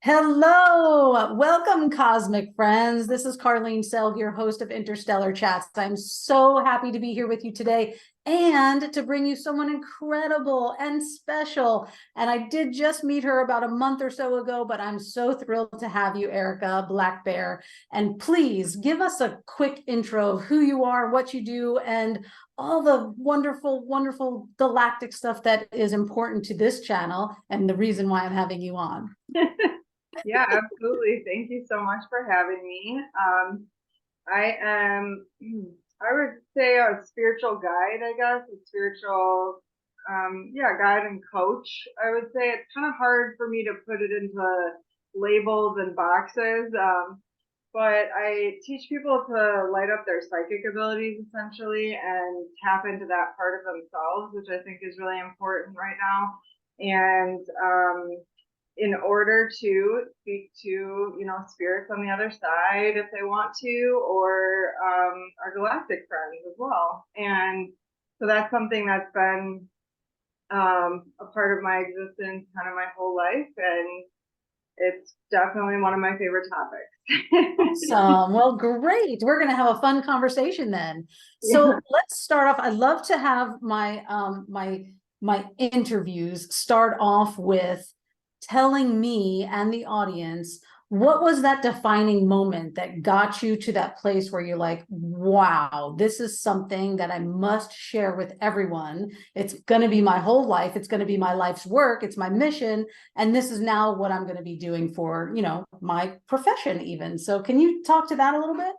Hello, welcome, cosmic friends. This is Carlene Saelg, your host of Interstellar Chats. I'm so happy to be here with you today and to bring you someone incredible and special. And I did just meet her about a month or so ago, but I'm so thrilled to have you, Erica BlackBear. And please give us a quick intro of who you are, what you do, and all the wonderful, wonderful galactic stuff that is important to this channel and the reason why I'm having you on. Yeah, absolutely. Thank you so much for having me. I am, I would say a spiritual guide, I guess, a spiritual, guide and coach. I would say it's kind of hard for me to put it into labels and boxes, but I teach people to light up their psychic abilities essentially and tap into that part of themselves, which I think is really important right now. And in order to speak to, spirits on the other side if they want to, or our galactic friends as well. And so that's something that's been a part of my existence kind of my whole life. And it's definitely one of my favorite topics. Awesome. Well, great. We're going to have a fun conversation then. So let's start off. I love to have my interviews start off with telling me and the audience, what was that defining moment that got you to that place where you're like, wow, this is something that I must share with everyone. It's going to be my whole life. It's going to be my life's work. It's my mission. And this is now what I'm going to be doing for, my profession even. So can you talk to that a little bit?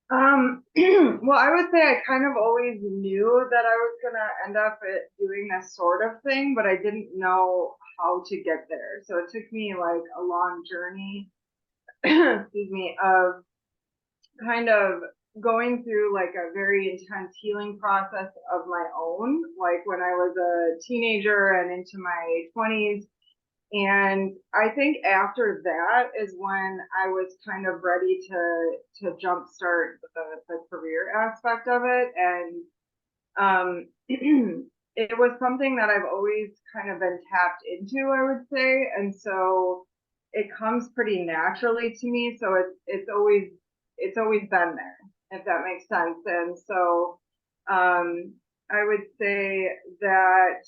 Well, I would say I kind of always knew that I was going to end up doing this sort of thing, but I didn't know how to get there. So it took me like a long journey, excuse me, of kind of going through like a very intense healing process of my own, like when I was a teenager and into my 20s. And I think after that is when I was kind of ready to jumpstart the career aspect of it. And it was something that I've always kind of been tapped into, I would say. And so it comes pretty naturally to me. So it's always been there, if that makes sense. And so I would say that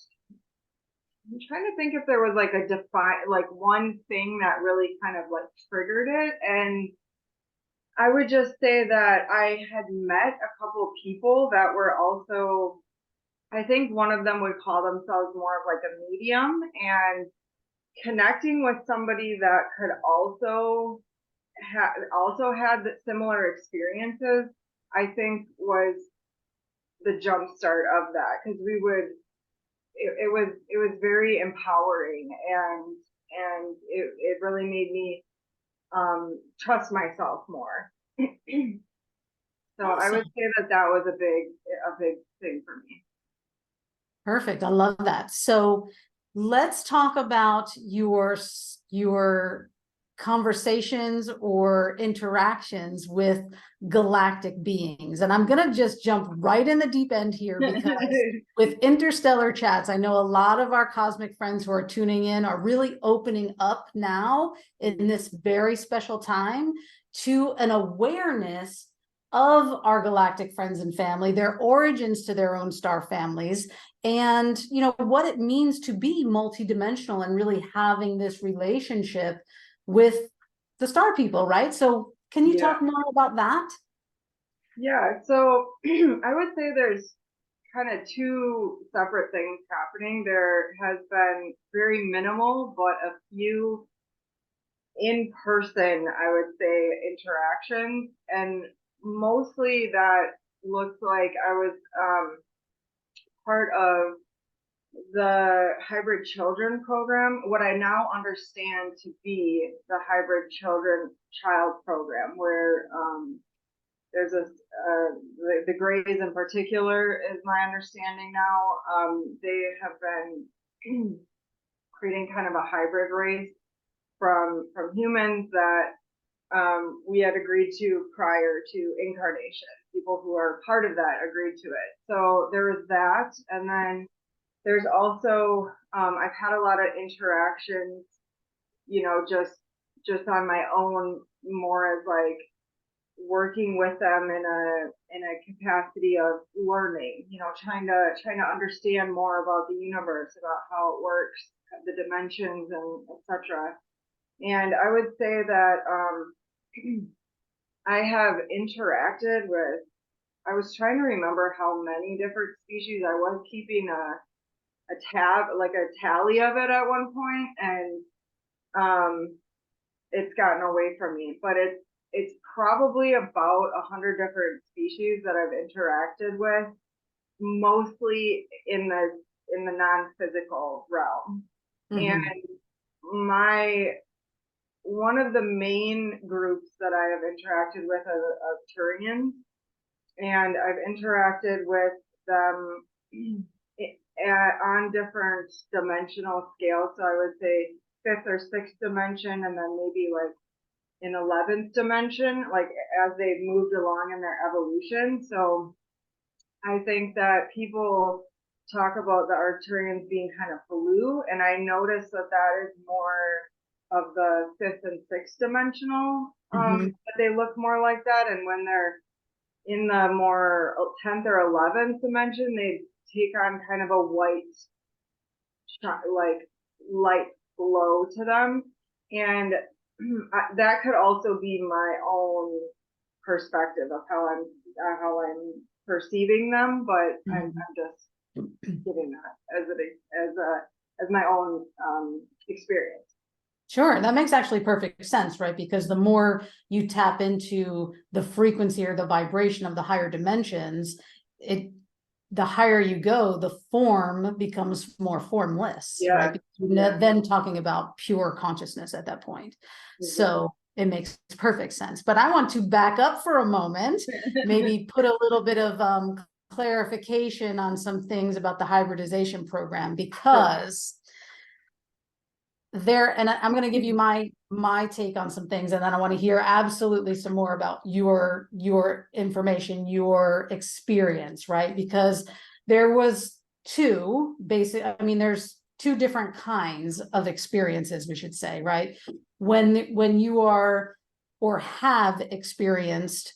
I'm trying to think if there was like like one thing that really kind of like triggered it. And I would just say that I had met a couple of people that were also, I think one of them would call themselves more of like a medium, and connecting with somebody that could also had similar experiences, I think was the jump start of that, because it was very empowering, and it really made me trust myself more. So I would say that was a big thing for me. Perfect. I love that. So let's talk about your conversations or interactions with galactic beings. And I'm going to just jump right in the deep end here, because with Interstellar Chats, I know a lot of our cosmic friends who are tuning in are really opening up now in this very special time to an awareness of our galactic friends and family, their origins to their own star families, and what it means to be multidimensional and really having this relationship with the star people, right? So can you talk more about that? Yeah, so I would say there's kind of two separate things happening. There has been very minimal, but a few in person, I would say, interactions. And mostly that looks like I was part of the Hybrid Children program, what I now understand to be the Hybrid Children Child Program, where there's the Greys in particular, is my understanding now. They have been creating kind of a hybrid race from humans that we had agreed to prior to incarnation. People who are part of that agreed to it. So there was that, and then There's also, I've had a lot of interactions, just on my own, more as like working with them in a capacity of learning, trying to understand more about the universe, about how it works, the dimensions, and etc. And I would say that I have interacted with, I was trying to remember how many different species. I was keeping a tab, like a tally of it at one point, and it's gotten away from me, but it's probably about 100 different species that I've interacted with, mostly in the non-physical realm. And one of the main groups that I have interacted with are Turians, and I've interacted with them on different dimensional scales. So I would say 5th or 6th dimension, and then maybe like in 11th dimension, like as they've moved along in their evolution. So I think that people talk about the Arcturians being kind of blue, and I notice that that is more of the 5th and 6th dimensional, that they look more like that. And when they're in the more 10th or 11th dimension, they take on kind of a white, like light glow to them. And that could also be my own perspective of how I'm perceiving them, but I'm just giving that as my own experience. Sure, that makes actually perfect sense, right? Because the more you tap into the frequency or the vibration of the higher dimensions, the higher you go, the form becomes more formless, right? Because you're then talking about pure consciousness at that point. So it makes perfect sense. But I want to back up for a moment, maybe put a little bit of clarification on some things about the hybridization program, because and I'm going to give you my take on some things, and then I want to hear absolutely some more about your information, your experience, right? Because there was there's two different kinds of experiences, we should say, right? When you are or have experienced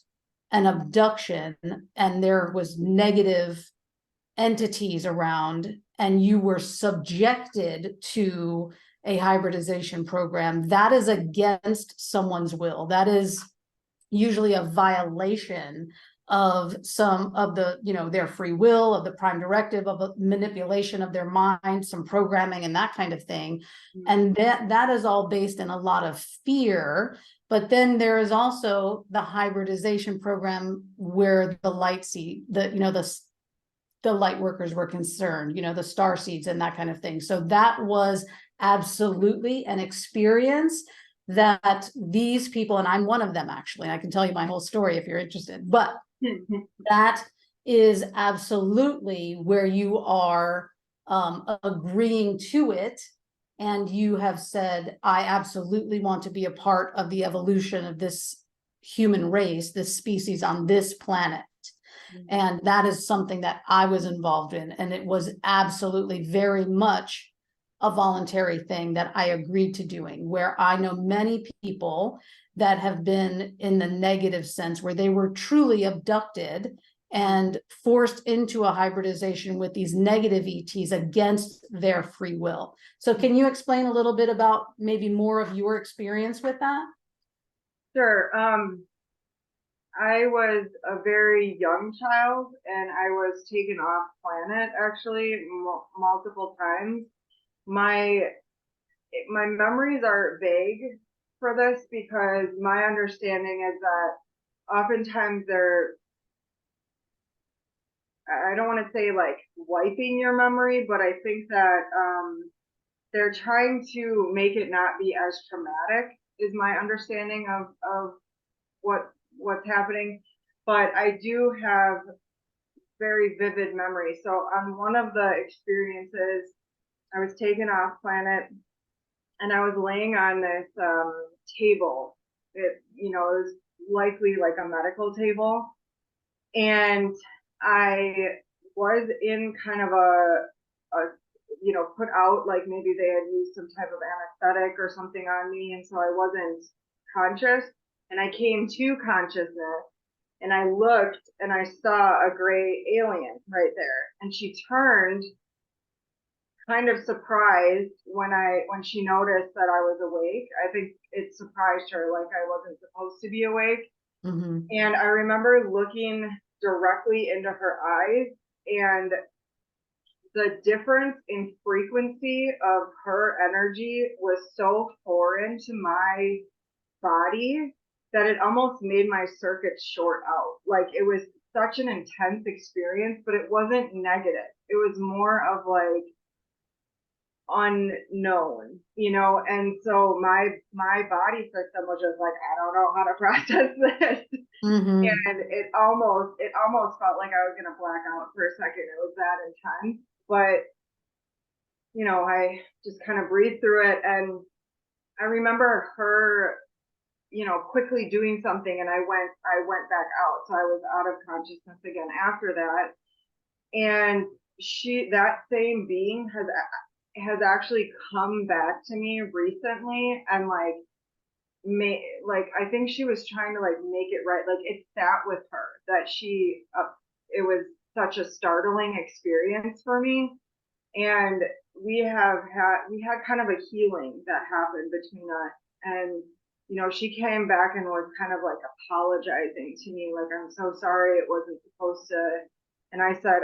an abduction and there was negative entities around and you were subjected to a hybridization program, that is against someone's will. That is usually a violation of some of the, their free will, of the prime directive, of a manipulation of their mind, some programming and that kind of thing. And that is all based in a lot of fear. But then there is also the hybridization program where the light seed, the light workers were concerned, the star seeds and that kind of thing. So that was absolutely an experience that these people, and I'm one of them actually, I can tell you my whole story if you're interested, but that is absolutely where you are agreeing to it. And you have said, I absolutely want to be a part of the evolution of this human race, this species on this planet. And that is something that I was involved in. And it was absolutely very much a voluntary thing that I agreed to doing, where I know many people that have been in the negative sense, where they were truly abducted and forced into a hybridization with these negative ETs against their free will. So can you explain a little bit about maybe more of your experience with that? Sure. I was a very young child, and I was taken off planet actually multiple times. My memories are vague for this because my understanding is that oftentimes I don't want to say like wiping your memory, but I think that they're trying to make it not be as traumatic, is my understanding of what's happening. But I do have very vivid memories. So on one of the experiences, I was taken off planet and I was laying on this table. It was likely like a medical table. And I was in kind of a you know, put out, like maybe they had used some type of anesthetic or something on me, and so I wasn't conscious. And I came to consciousness, and I looked, and I saw a gray alien right there, and she turned kind of surprised when she noticed that I was awake. I think it surprised her, like I wasn't supposed to be awake. Mm-hmm. And I remember looking directly into her eyes, and the difference in frequency of her energy was so foreign to my body that it almost made my circuit short out. Like it was such an intense experience, but it wasn't negative. It was more of like unknown, you know. And so my body system was just like, I don't know how to process this. Mm-hmm. And it almost felt like I was gonna black out for a second. It was that intense. But you know, I just kind of breathed through it, and I remember her, you know, quickly doing something, and I went back out. So I was out of consciousness again after that. And that same being has actually come back to me recently, and like I think she was trying to like make it right. Like it sat with her that it was such a startling experience for me. And we had kind of a healing that happened between us. And you know, she came back and was kind of like apologizing to me, like, I'm so sorry, it wasn't supposed to. And I said,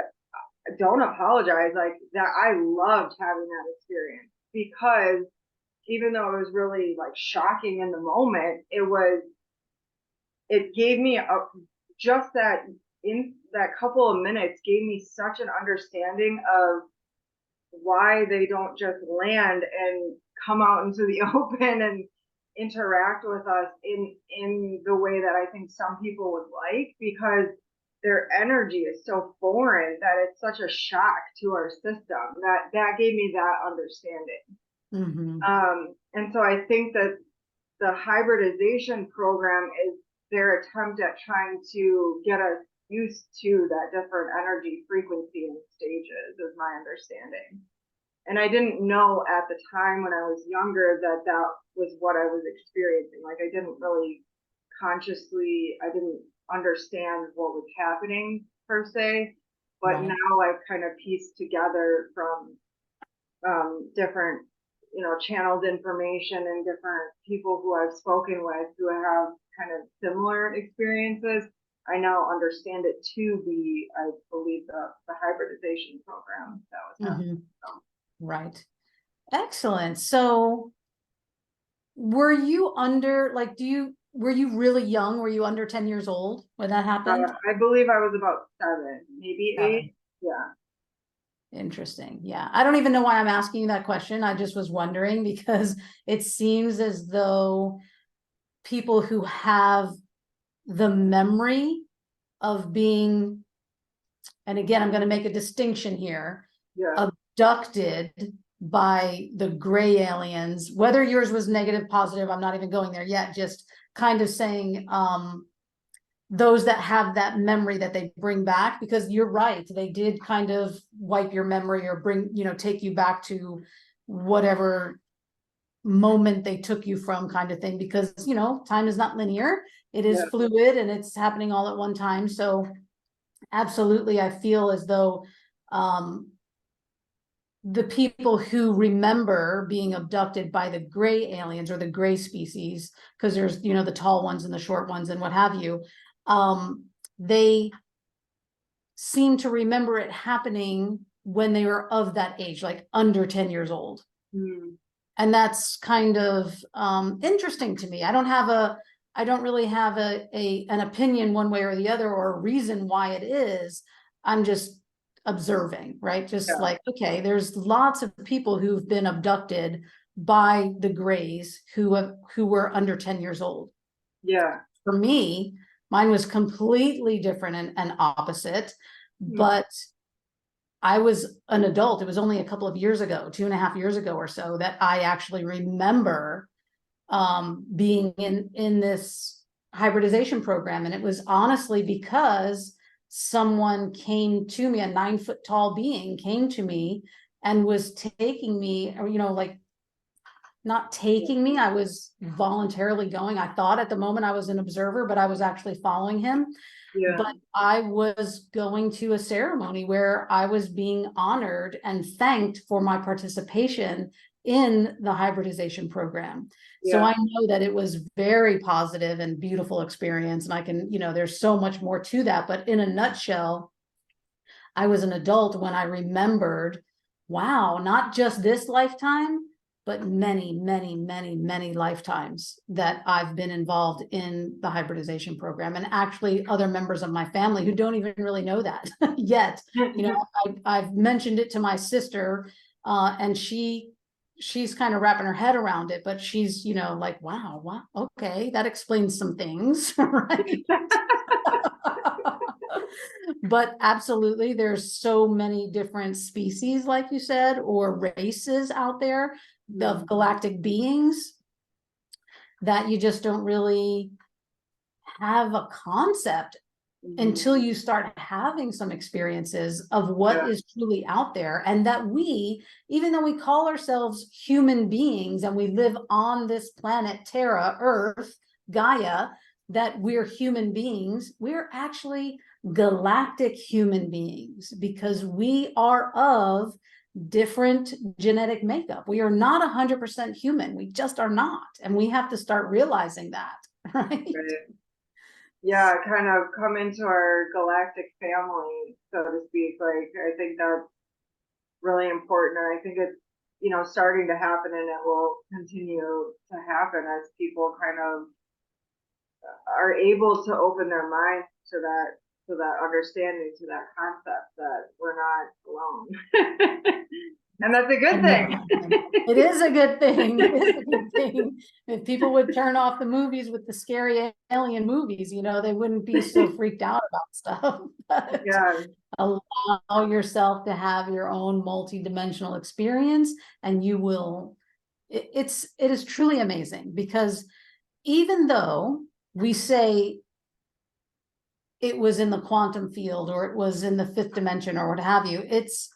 don't apologize. Like that, I loved having that experience, because even though it was really like shocking in the moment, it gave me just that, in that couple of minutes, gave me such an understanding of why they don't just land and come out into the open and interact with us in the way that I think some people would like, because their energy is so foreign that it's such a shock to our system. That gave me that understanding. Mm-hmm. And so I think that the hybridization program is their attempt at trying to get us used to that different energy frequency and stages, is my understanding. And I didn't know at the time when I was younger that that was what I was experiencing. Like I didn't really I didn't understand what was happening per se. But Right. now I've kind of pieced together from different, you know, channeled information and different people who I've spoken with who have kind of similar experiences. I now understand it to be, I believe, the hybridization program that was happening. Mm-hmm. Right. Excellent. So were you under, like, were you really young? Were you under 10 years old when that happened? I believe I was about 7, maybe 8. 7. Yeah. Interesting. Yeah. I don't even know why I'm asking you that question. I just was wondering because it seems as though people who have the memory of being, and again, I'm going to make a distinction here, Yeah. abducted by the gray aliens, whether yours was negative, positive, I'm not even going there yet, just kind of saying, those that have that memory that they bring back, because you're right, they did kind of wipe your memory or bring, you know, take you back to whatever moment they took you from, kind of thing, because, you know, time is not linear, it is fluid and it's happening all at one time. So absolutely, I feel as though the people who remember being abducted by the gray aliens or the gray species, because there's, you know, the tall ones and the short ones and what have you, they seem to remember it happening when they were of that age, like under 10 years old. Mm. And that's kind of interesting to me. I don't really have an opinion one way or the other, or a reason why it is. I'm just observing, right? Just like, okay, there's lots of people who've been abducted by the grays who were under 10 years old. Yeah. For me, mine was completely different and opposite, but I was an adult. It was only a couple of years ago, 2.5 years ago or so, that I actually remember being in this hybridization program. And it was honestly because someone came to me, a 9-foot tall being came to me and was taking me, or, like, not taking me, I was voluntarily going. I thought at the moment I was an observer, but I was actually following him. Yeah. But I was going to a ceremony where I was being honored and thanked for my participation in the hybridization program. So Yeah. I know that it was very positive and beautiful experience. And I can, there's so much more to that. But in a nutshell, I was an adult when I remembered, wow, not just this lifetime, but many, many, many, many lifetimes that I've been involved in the hybridization program, and actually other members of my family who don't even really know that yet. I've mentioned it to my sister, and she's kind of wrapping her head around it, but she's, like, wow, okay, that explains some things, right? But absolutely, there's so many different species, like you said, or races out there of galactic beings that you just don't really have a concept until you start having some experiences of what is truly out there. And that we, even though we call ourselves human beings and we live on this planet Terra, Earth, Gaia, that we're human beings, we're actually galactic human beings, because we are of different genetic makeup. We are not 100% human. We just are not. And we have to start realizing that, right? Yeah, kind of come into our galactic family, so to speak. Like, I think that's really important. And I think it's, starting to happen, and it will continue to happen as people kind of are able to open their minds to that understanding, to that concept that we're not alone. And that's a good thing. It is a good thing. It is a good thing. If people would turn off the movies with the scary alien movies, they wouldn't be so freaked out about stuff. But Yeah. allow yourself to have your own multi-dimensional experience, and you will, it is truly amazing, because even though we say it was in the quantum field, or it was in the fifth dimension, or what have you, it's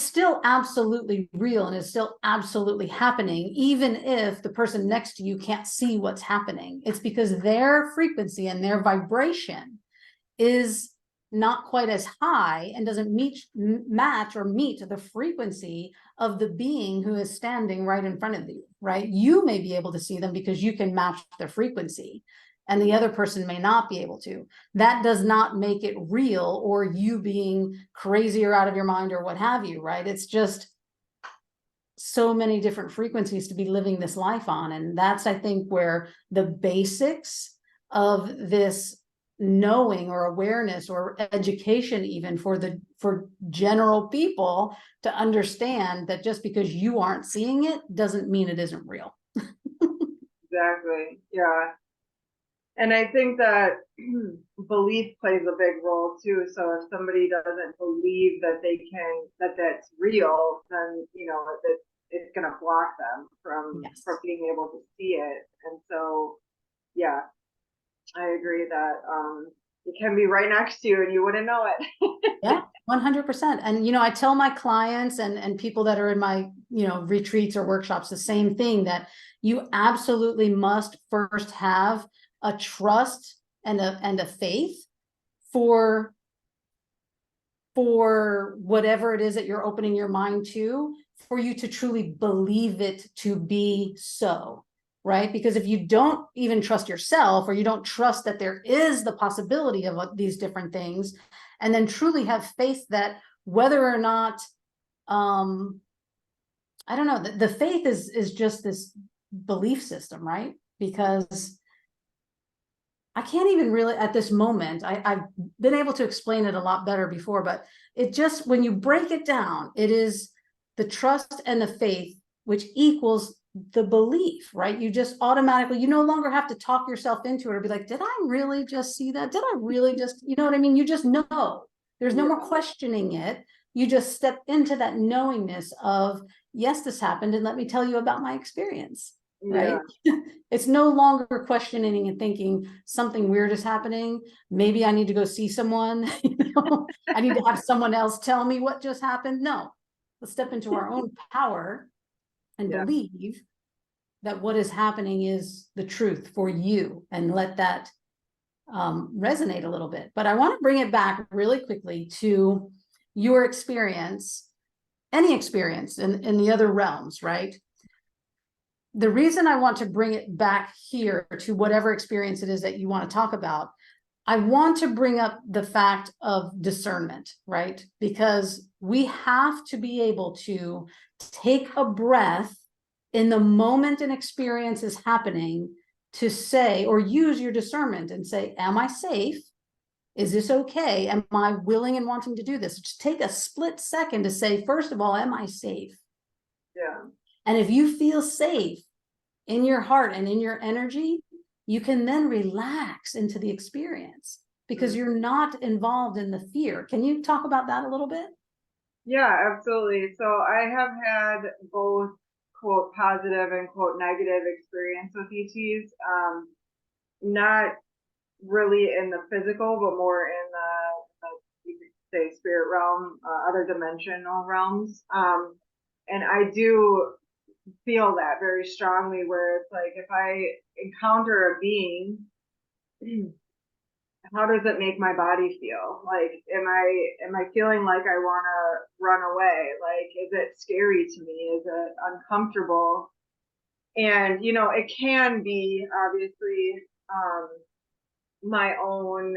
still absolutely real, and it's still absolutely happening, even if the person next to you can't see what's happening. It's because their frequency and their vibration is not quite as high and doesn't match or meet the frequency of the being who is standing right in front of you, right? You may be able to see them because you can match their frequency, and the other person may not be able to. That does not make it real, or you being crazy or out of your mind or what have you, right? It's just so many different frequencies to be living this life on. And that's, I think, where the basics of this knowing or awareness or education, even for general people to understand that just because you aren't seeing it doesn't mean it isn't real. Exactly. Yeah. And I think that belief plays a big role too. So if somebody doesn't believe that that's real, then, it's going to block them from being able to see it. And so, yeah, I agree that it can be right next to you and you wouldn't know it. Yeah, 100%. And, I tell my clients and people that are in my, retreats or workshops, the same thing, that you absolutely must first have a trust and a faith for whatever it is that you're opening your mind to, for you to truly believe it to be so, right? Because if you don't even trust yourself, or you don't trust that there is the possibility of these different things, and then truly have faith that whether or not, I don't know, the faith is just this belief system, right? Because I can't even really, at this moment, I've been able to explain it a lot better before, but it just, when you break it down, it is the trust and the faith, which equals the belief, right? You just automatically, you no longer have to talk yourself into it or be like, did I really just see that? Did I really just, you know what I mean? You just know. There's no more questioning it. You just step into that knowingness of, yes, this happened, and let me tell you about my experience. Right? It's no longer questioning and thinking something weird is happening. Maybe I need to go see someone. I need to have someone else tell me what just happened. No, Let's step into our own power and Yeah. believe that what is happening is the truth for you, and let that resonate a little bit. But I want to bring it back really quickly to your experience, any experience in the other realms, right? The reason I want to bring it back here to whatever experience it is that you want to talk about, I want to bring up the fact of discernment, right? Because we have to be able to take a breath in the moment an experience is happening to say, or use your discernment and say, am I safe? Is this okay? Am I willing and wanting to do this? Just take a split second to say, first of all, am I safe? Yeah. And if you feel safe in your heart and in your energy, you can then relax into the experience because you're not involved in the fear. Can you talk about that a little bit? Yeah, absolutely. So I have had both quote positive and quote negative experience with ETs. Not really in the physical, but more in the you could say spirit realm, other dimensional realms. And I do feel that very strongly, where it's like if I encounter a being, how does it make my body feel? Like, am I feeling like I want to run away? Like, is it scary to me? Is it uncomfortable? And it can be obviously my own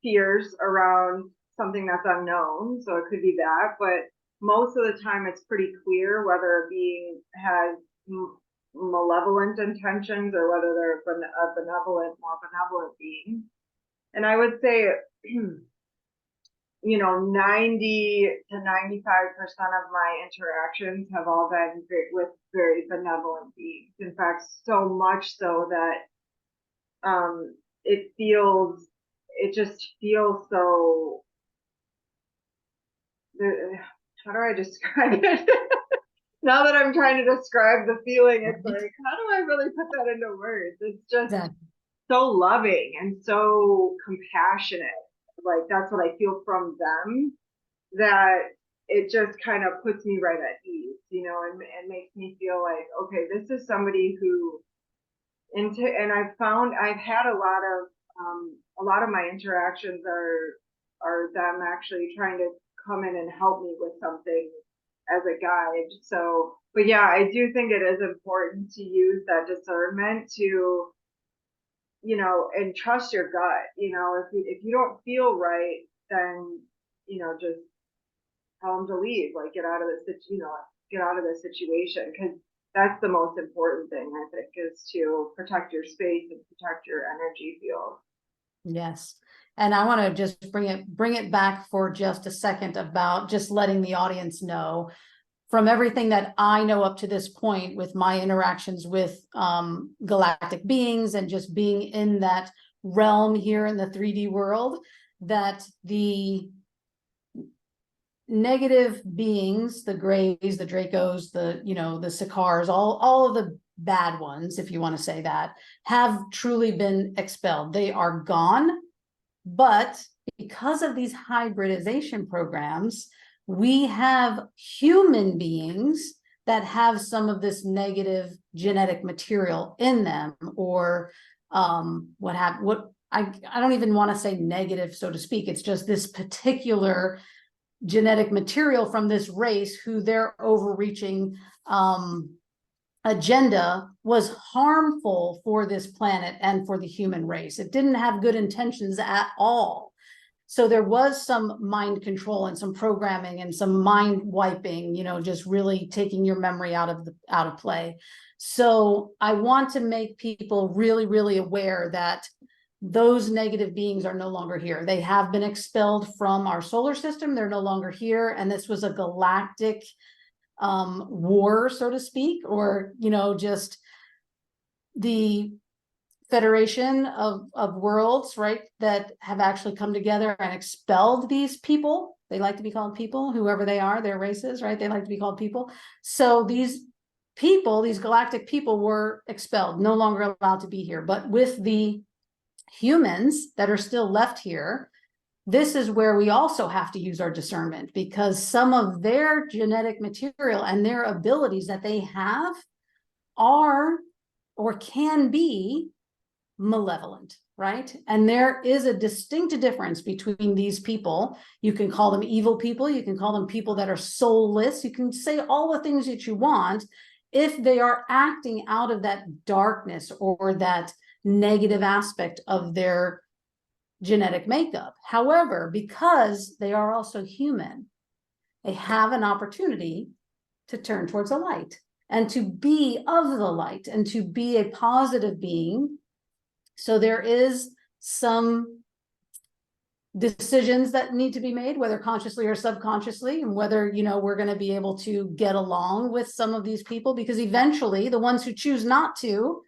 fears around something that's unknown. So it could be that, but most of the time it's pretty clear whether a being has malevolent intentions or whether they're a more benevolent being. And I would say, 90 to 95% of my interactions have all been with very benevolent beings. In fact, so much so that it just feels so, how do I describe it? Now that I'm trying to describe the feeling, it's like, how do I really put that into words? It's just so loving and so compassionate. Like, that's what I feel from them, that it just kind of puts me right at ease, and makes me feel like, okay, this is somebody who, and I've had a lot of my interactions are them actually trying to come in and help me with something as a guide. So, but yeah, I do think it is important to use that discernment to, and trust your gut. If you don't feel right, then, just tell them to leave, like get out of get out of the situation. Cause that's the most important thing, I think, is to protect your space and protect your energy field. Yes. And I want to just bring it back for just a second about just letting the audience know, from everything that I know up to this point with my interactions with galactic beings and just being in that realm here in the 3D world, that the negative beings, the Greys, the Dracos, the Sicars, all of the bad ones, if you want to say that, have truly been expelled. They are gone. But because of these hybridization programs, we have human beings that have some of this negative genetic material in them, or I don't even want to say negative, so to speak. It's just this particular genetic material from this race who their overreaching agenda was harmful for this planet and for the human race. It didn't have good intentions at all. So there was some mind control and some programming and some mind wiping, just really taking your memory out of play. So I want to make people really, really aware that those negative beings are no longer here. They have been expelled from our solar system. They're no longer here. And this was a galactic war, so to speak, or, just the federation of worlds, right, that have actually come together and expelled these people. They like to be called people, whoever they are, their races, right? They like to be called people. So these people, these galactic people, were expelled, no longer allowed to be here. But with the humans that are still left here, this is where we also have to use our discernment, because some of their genetic material and their abilities that they have are or can be malevolent, right? And there is a distinct difference between these people. You can call them evil people, you can call them people that are soulless, you can say all the things that you want. If they are acting out of that darkness or that negative aspect of their genetic makeup. However, because they are also human, they have an opportunity to turn towards the light and to be of the light and to be a positive being. So there is some decisions that need to be made, whether consciously or subconsciously, and whether, you know, we're going to be able to get along with some of these people, because eventually the ones who choose not to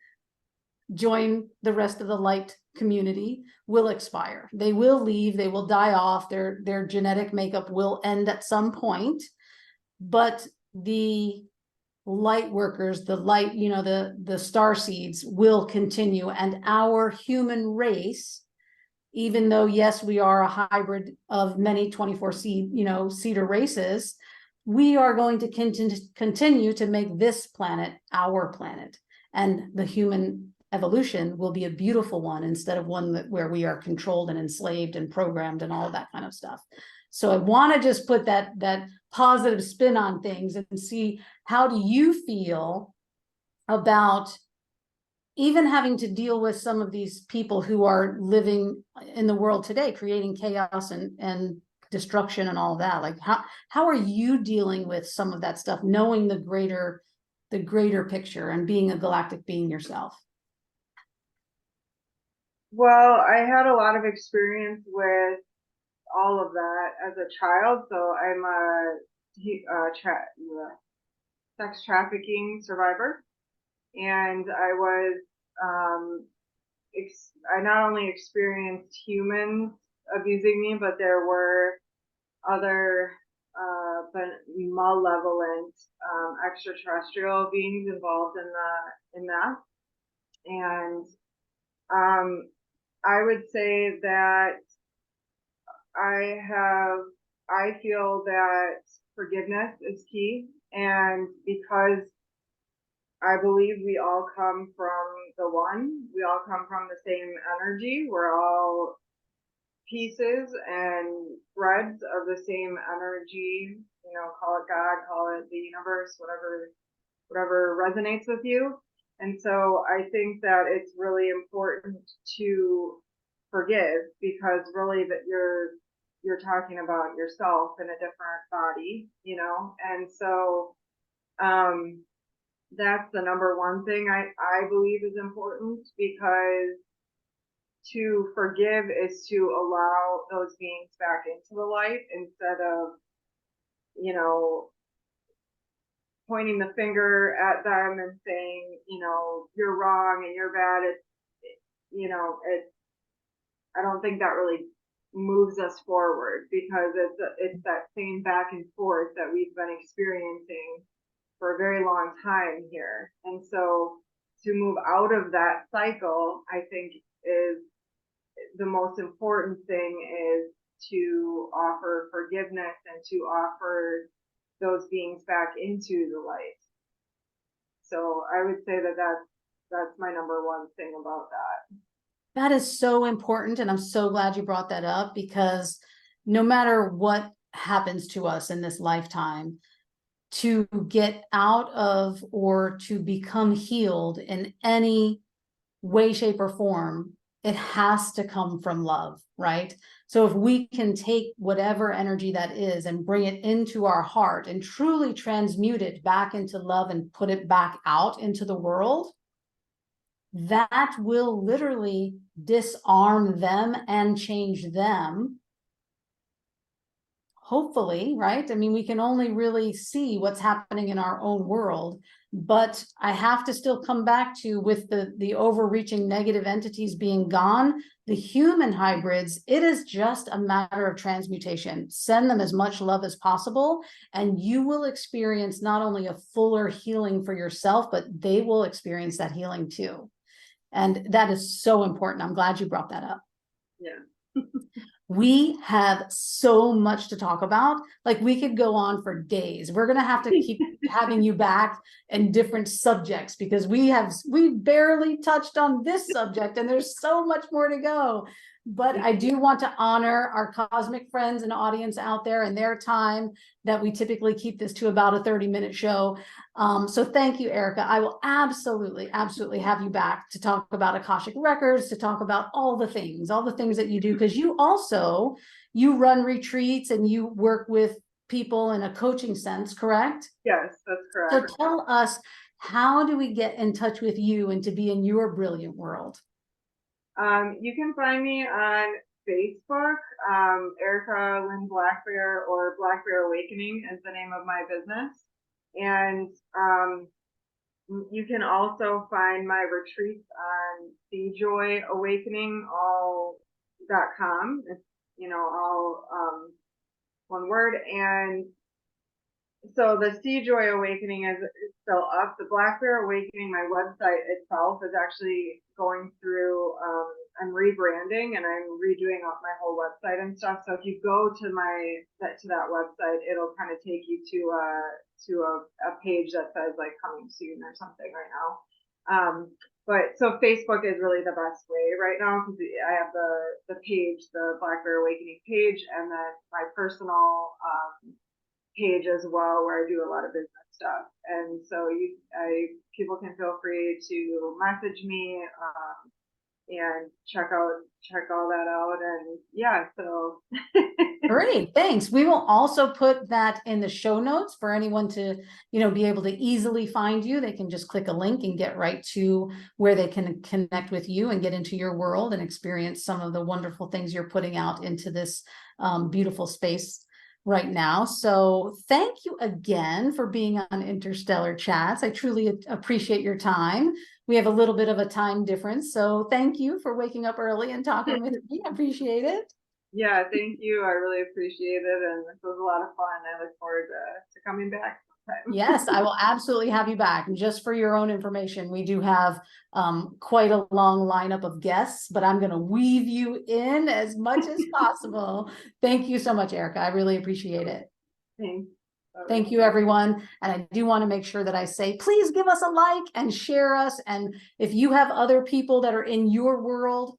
join the rest of the light community will expire. They will leave, they will die off, their genetic makeup will end at some point. But the light workers, the light, you know, the star seeds will continue, and our human race, even though yes, we are a hybrid of many 24 seed, you know, cedar races, we are going to continue to make this planet our planet, and the human evolution will be a beautiful one instead of one where we are controlled and enslaved and programmed and all that kind of stuff. So I want to just put that positive spin on things and see, how do you feel about even having to deal with some of these people who are living in the world today, creating chaos and destruction and all that? Like, how are you dealing with some of that stuff, knowing the greater picture and being a galactic being yourself? Well, I had a lot of experience with all of that as a child. So I'm a sex trafficking survivor, and I was I not only experienced humans abusing me, but there were other but malevolent extraterrestrial beings involved in that. And I would say that I feel that forgiveness is key. And because I believe we all come from the one, we all come from the same energy. We're all pieces and threads of the same energy, you know, call it God, call it the universe, whatever resonates with you. And so I think that it's really important to forgive, because really that you're talking about yourself in a different body, you know. And so that's the number one thing I believe is important, because to forgive is to allow those beings back into the light, instead of, you know, pointing the finger at them and saying, you know, you're wrong and you're bad. I don't think that really moves us forward, because it's that same back and forth that we've been experiencing for a very long time here. And so to move out of that cycle, I think is the most important thing, is to offer forgiveness and to offer those beings back into the light. So I would say that that's my number one thing about that. That is so important, and I'm so glad you brought that up, because no matter what happens to us in this lifetime, to get out of or to become healed in any way, shape, or form, it has to come from love, right? So if we can take whatever energy that is and bring it into our heart and truly transmute it back into love and put it back out into the world, that will literally disarm them and change them. Hopefully, right? I mean, we can only really see what's happening in our own world, but I have to still come back to, with the overreaching negative entities being gone, the human hybrids, it is just a matter of transmutation. Send them as much love as possible, and you will experience not only a fuller healing for yourself, but they will experience that healing too. And that is so important. I'm glad you brought that up. Yeah. We have so much to talk about. Like, we could go on for days. We're going to have to keep having you back in different subjects, because we barely touched on this subject and there's so much more to go. But I do want to honor our cosmic friends and audience out there and their time, that we typically keep this to about a 30-minute show. So thank you, Erica. I will absolutely have you back to talk about Akashic Records, to talk about all the things that you do, because you run retreats and you work with people in a coaching sense, correct? Yes, that's So correct. tell us, how do we get in touch with you and to be in your brilliant world? You can find me on Facebook, Erica BlackBear, or BlackBear Awakening is the name of my business. And you can also find my retreats on thejoyawakening.com. It's, all one word. And so the Sea Joy Awakening is still up. The BlackBear Awakening, my website itself, is actually going through, I'm rebranding and I'm redoing up my whole website and stuff. So if you go to that website, it'll kind of take you to a page that says like coming soon or something right now. But so Facebook is really the best way right now, because I have the page, the BlackBear Awakening page, and then my personal page as well, where I do a lot of business stuff. And so people can feel free to message me and check all that out. And yeah, so Great, thanks. We will also put that in the show notes for anyone to, be able to easily find you. They can just click a link and get right to where they can connect with you and get into your world and experience some of the wonderful things you're putting out into this beautiful space right now. So thank you again for being on Interstellar Chats. I truly appreciate your time. We have a little bit of a time difference, so thank you for waking up early and talking with me. I appreciate it. yeah, thank you. I really appreciate it, and this was a lot of fun. I look forward to coming back sometime. Yes, I will absolutely have you back. And just for your own information, we do have quite a long lineup of guests, but I'm going to weave you in as much as possible. Thank you so much, Erica. I really appreciate it. Thanks. Thank you, everyone. And I do want to make sure that I say, please give us a like and share us. And if you have other people that are in your world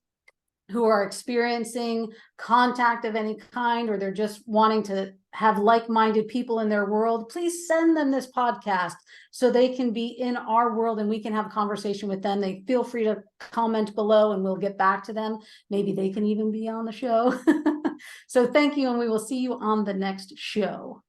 who are experiencing contact of any kind, or they're just wanting to have like-minded people in their world, please send them this podcast so they can be in our world and we can have a conversation with them. They feel free to comment below and we'll get back to them. Maybe they can even be on the show. So thank you, and we will see you on the next show.